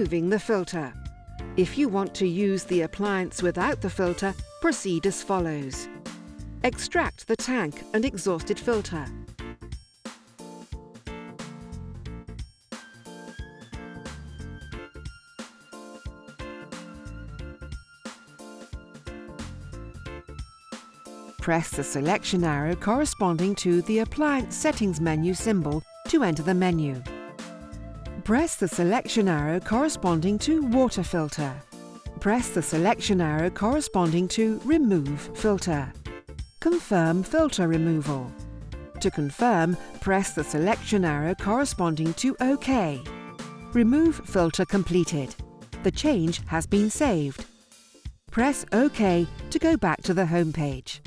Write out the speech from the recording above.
removing the filter. If you want to use the appliance without the filter, proceed as follows. Extract the tank and exhausted filter. Press the selection arrow corresponding to the Appliance Settings menu symbol to enter the menu. Press the selection arrow corresponding to Water Filter. Press the selection arrow corresponding to Remove Filter. Confirm filter removal. To confirm, press the selection arrow corresponding to OK. Remove filter completed. The change has been saved. Press OK to go back to the home page.